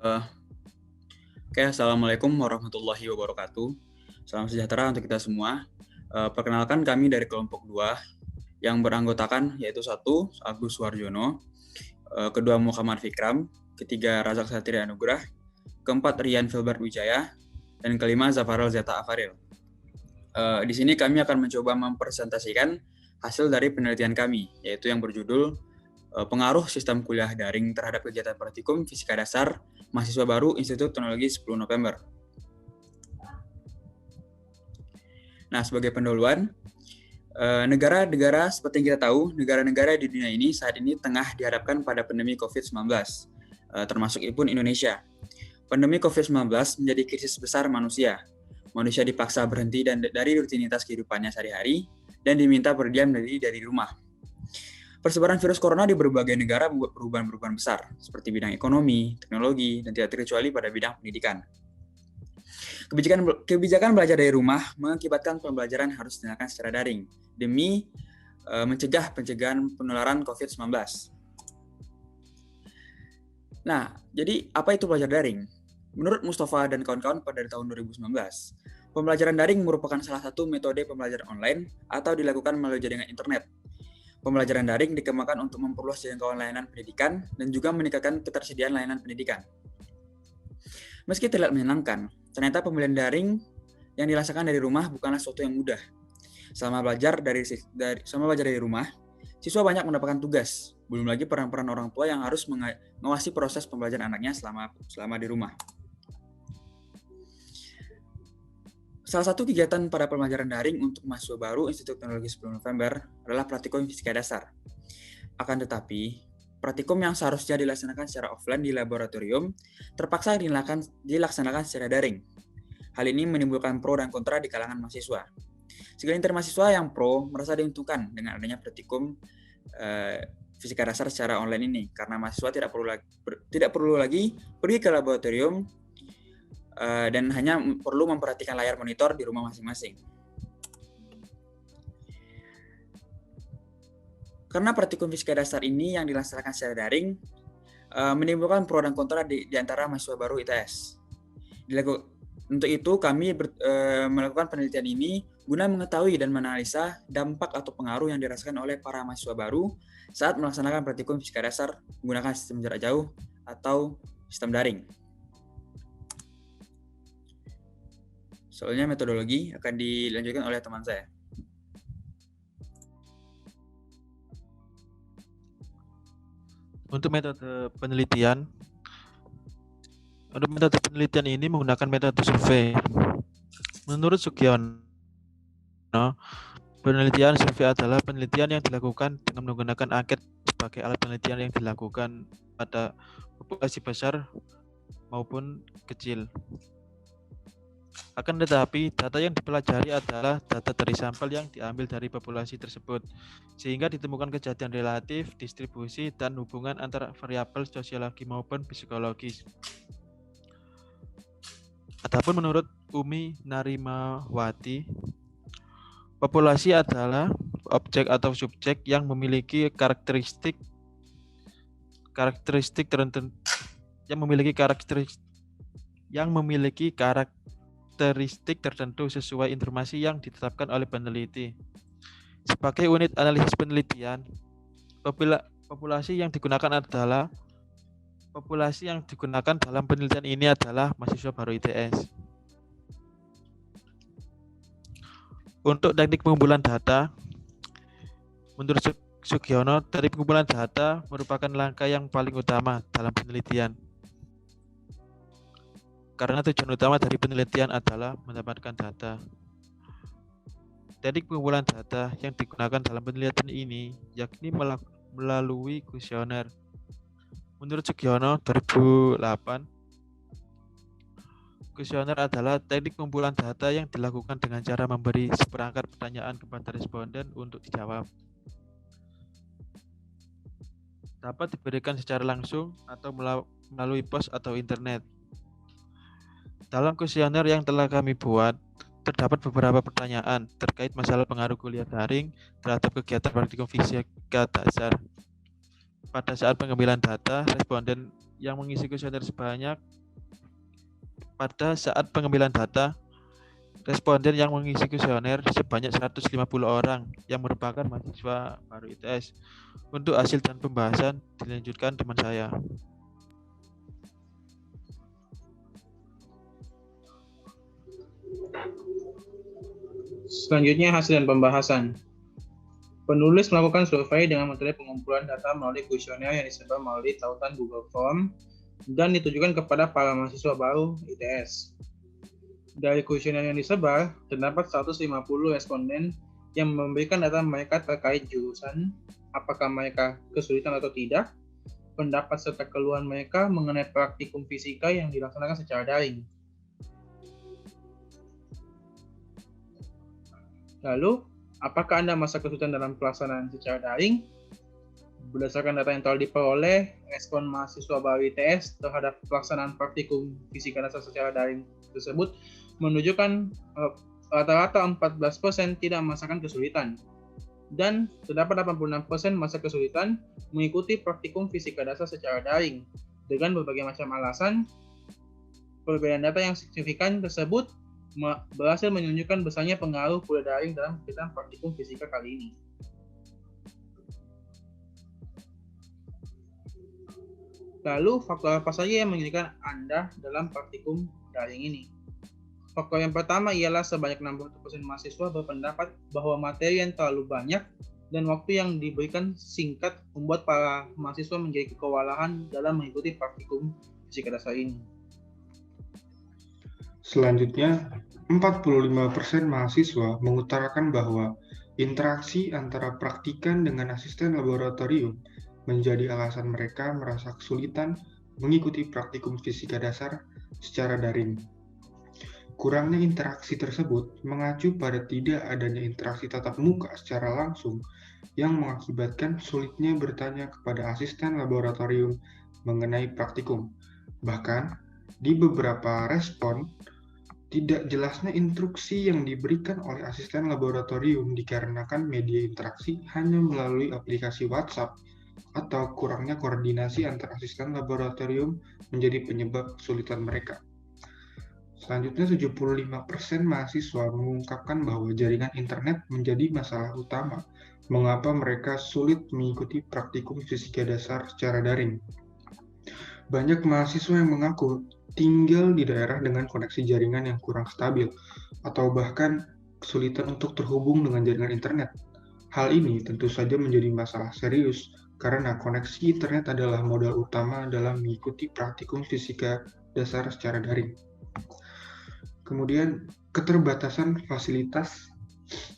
Eh, Oke, Assalamualaikum warahmatullahi wabarakatuh. Salam sejahtera untuk kita semua. Perkenalkan kami dari kelompok 2 yang beranggotakan yaitu 1. Agus Suharjono, kedua Muhammad Fikram, ketiga Razak Satria Anugrah, keempat Rian Filbert Wijaya, dan kelima Zafarel Zeta Afaril. Di sini kami akan mencoba mempresentasikan hasil dari penelitian kami, yaitu yang berjudul Pengaruh Sistem Kuliah Daring terhadap Kegiatan Praktikum Fisika Dasar Mahasiswa Baru Institut Teknologi 10 November. Nah, sebagai pendahuluan, negara-negara seperti yang kita tahu, negara-negara di dunia ini saat ini tengah dihadapkan pada pandemi COVID-19, termasuk pun Indonesia. Pandemi COVID-19 menjadi krisis besar manusia. Manusia dipaksa berhenti dari rutinitas kehidupannya sehari-hari dan diminta berdiam dari rumah. Persebaran virus corona di berbagai negara membuat perubahan-perubahan besar, seperti bidang ekonomi, teknologi, dan tidak terkecuali pada bidang pendidikan. Kebijakan belajar dari rumah mengakibatkan pembelajaran harus dilakukan secara daring, demi mencegah pencegahan penularan COVID-19. Nah, jadi apa itu belajar daring? Menurut Mustafa dan kawan-kawan pada tahun 2019, pembelajaran daring merupakan salah satu metode pembelajaran online atau dilakukan melalui jaringan internet. Pembelajaran daring dikembangkan untuk memperluas jangkauan layanan pendidikan dan juga meningkatkan ketersediaan layanan pendidikan. Meski terlihat menyenangkan, ternyata pembelajaran daring yang dilaksanakan dari rumah bukanlah sesuatu yang mudah. Selama belajar dari rumah, siswa banyak mendapatkan tugas, belum lagi peran-peran orang tua yang harus mengawasi proses pembelajaran anaknya selama di rumah. Salah satu kegiatan pada pembelajaran daring untuk mahasiswa baru Institut Teknologi 10 November adalah praktikum fisika dasar. Akan tetapi, praktikum yang seharusnya dilaksanakan secara offline di laboratorium terpaksa dilaksanakan secara daring. Hal ini menimbulkan pro dan kontra di kalangan mahasiswa. Segelintir mahasiswa yang pro merasa diuntungkan dengan adanya praktikum fisika dasar secara online ini, karena mahasiswa tidak perlu lagi pergi ke laboratorium dan hanya perlu memperhatikan layar monitor di rumah masing-masing. Karena praktikum fisika dasar ini yang dilaksanakan secara daring, menimbulkan pro dan kontra di antara mahasiswa baru ITS. Untuk itu, kami melakukan penelitian ini guna mengetahui dan menganalisa dampak atau pengaruh yang dirasakan oleh para mahasiswa baru saat melaksanakan praktikum fisika dasar menggunakan sistem jarak jauh atau sistem daring. Soalnya metodologi akan dilanjutkan oleh teman saya. Untuk metode penelitian ini menggunakan metode survei. Menurut Sugiono, penelitian survei adalah penelitian yang dilakukan dengan menggunakan angket sebagai alat penelitian yang dilakukan pada populasi besar maupun kecil. Akan tetapi, data yang dipelajari adalah data dari sampel yang diambil dari populasi tersebut, sehingga ditemukan kejadian relatif, distribusi, dan hubungan antara variabel sosiologi maupun psikologis. Adapun menurut Umi Narimawati, populasi adalah objek atau subjek yang memiliki karakteristik tertentu sesuai informasi yang ditetapkan oleh peneliti. Sebagai unit analisis penelitian, populasi yang digunakan dalam penelitian ini adalah mahasiswa baru ITS. Untuk teknik pengumpulan data, menurut Sugiono, teknik pengumpulan data merupakan langkah yang paling utama dalam penelitian. Karena tujuan utama dari penelitian adalah mendapatkan data. Teknik pengumpulan data yang digunakan dalam penelitian ini yakni melalui kuesioner. Menurut Sugiono 2008, kuesioner adalah teknik pengumpulan data yang dilakukan dengan cara memberi seperangkat pertanyaan kepada responden untuk dijawab. Dapat diberikan secara langsung atau melalui pos atau internet. Dalam kuesioner yang telah kami buat, terdapat beberapa pertanyaan terkait masalah pengaruh kuliah daring terhadap kegiatan praktikum fisika dasar. Pada saat pengambilan data, responden yang mengisi kuesioner sebanyak pada saat pengambilan data, responden yang mengisi kuesioner sebanyak 150 orang yang merupakan mahasiswa baru ITS. Untuk hasil dan pembahasan dilanjutkan teman saya. Selanjutnya hasil dan pembahasan. Penulis melakukan survei dengan metode pengumpulan data melalui kuesioner yang disebar melalui tautan Google Form dan ditujukan kepada para mahasiswa baru ITS. Dari kuesioner yang disebar, terdapat 150 responden yang memberikan data mereka terkait jurusan, apakah mereka kesulitan atau tidak, pendapat serta keluhan mereka mengenai praktikum fisika yang dilaksanakan secara daring. Lalu, apakah Anda merasa kesulitan dalam pelaksanaan secara daring? Berdasarkan data yang telah diperoleh, respon mahasiswa baru ITS terhadap pelaksanaan praktikum fisika dasar secara daring tersebut menunjukkan rata-rata 14% tidak merasakan kesulitan. Dan terdapat 86% masa kesulitan mengikuti praktikum fisika dasar secara daring. Dengan berbagai macam alasan, perbedaan data yang signifikan tersebut berhasil menunjukkan besarnya pengaruh kuliah daring dalam kegiatan praktikum fisika kali ini. Lalu, faktor apa saja yang menyulitkan Anda dalam praktikum daring ini? Faktor yang pertama ialah sebanyak 61% mahasiswa berpendapat bahwa materi yang terlalu banyak dan waktu yang diberikan singkat membuat para mahasiswa menjadi kewalahan dalam mengikuti praktikum fisika dasar ini. Selanjutnya, 45% mahasiswa mengutarakan bahwa interaksi antara praktikan dengan asisten laboratorium menjadi alasan mereka merasa kesulitan mengikuti praktikum fisika dasar secara daring. Kurangnya interaksi tersebut mengacu pada tidak adanya interaksi tatap muka secara langsung yang mengakibatkan sulitnya bertanya kepada asisten laboratorium mengenai praktikum. Bahkan, di beberapa respon, tidak jelasnya instruksi yang diberikan oleh asisten laboratorium dikarenakan media interaksi hanya melalui aplikasi WhatsApp atau kurangnya koordinasi antar asisten laboratorium menjadi penyebab kesulitan mereka. Selanjutnya, 75% mahasiswa mengungkapkan bahwa jaringan internet menjadi masalah utama mengapa mereka sulit mengikuti praktikum fisika dasar secara daring. Banyak mahasiswa yang mengaku tinggal di daerah dengan koneksi jaringan yang kurang stabil atau bahkan kesulitan untuk terhubung dengan jaringan internet. Hal ini tentu saja menjadi masalah serius karena koneksi internet adalah modal utama dalam mengikuti praktikum fisika dasar secara daring. Kemudian, keterbatasan fasilitas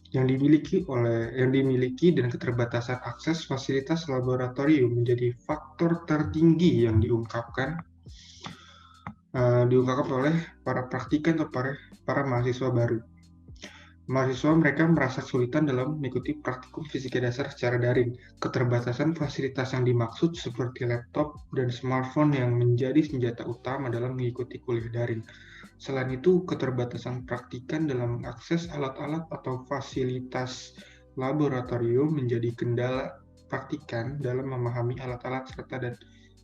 yang dimiliki dan keterbatasan akses fasilitas laboratorium menjadi faktor tertinggi yang diungkapkan oleh para praktikan atau para mahasiswa baru. Mahasiswa mereka merasa kesulitan dalam mengikuti praktikum fisika dasar secara daring. Keterbatasan fasilitas yang dimaksud seperti laptop dan smartphone yang menjadi senjata utama dalam mengikuti kuliah daring. Selain itu, keterbatasan praktikan dalam mengakses alat-alat atau fasilitas laboratorium menjadi kendala praktikan dalam memahami alat-alat serta dan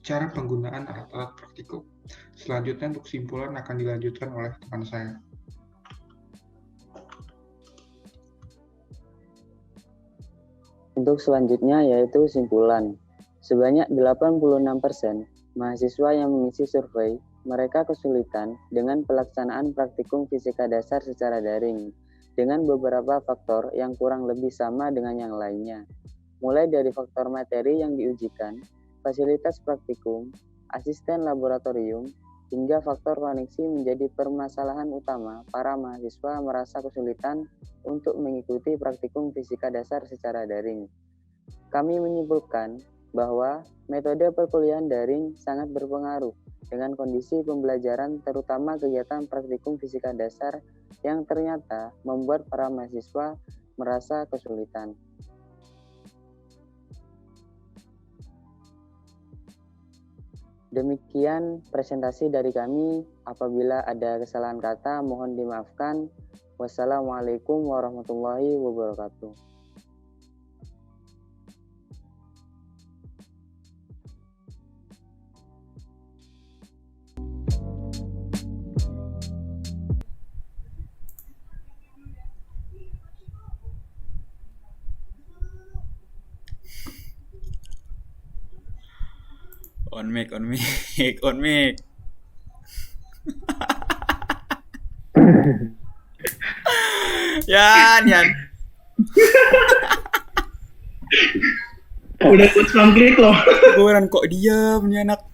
cara penggunaan alat-alat praktikum. Selanjutnya, untuk kesimpulan akan dilanjutkan oleh teman saya. Untuk selanjutnya yaitu simpulan. Sebanyak 86% mahasiswa yang mengisi survei, mereka kesulitan dengan pelaksanaan praktikum fisika dasar secara daring, dengan beberapa faktor yang kurang lebih sama dengan yang lainnya. Mulai dari faktor materi yang diujikan, fasilitas praktikum, asisten laboratorium, hingga faktor koneksi menjadi permasalahan utama para mahasiswa merasa kesulitan untuk mengikuti praktikum fisika dasar secara daring. Kami menyimpulkan bahwa metode perkuliahan daring sangat berpengaruh dengan kondisi pembelajaran terutama kegiatan praktikum fisika dasar yang ternyata membuat para mahasiswa merasa kesulitan. Demikian presentasi dari kami. Apabila ada kesalahan kata, mohon dimaafkan. Wassalamualaikum warahmatullahi wabarakatuh. On mic, on mic, on mic. Yan. Udah ikut spam klik loh. Beneran kok diam nih anak.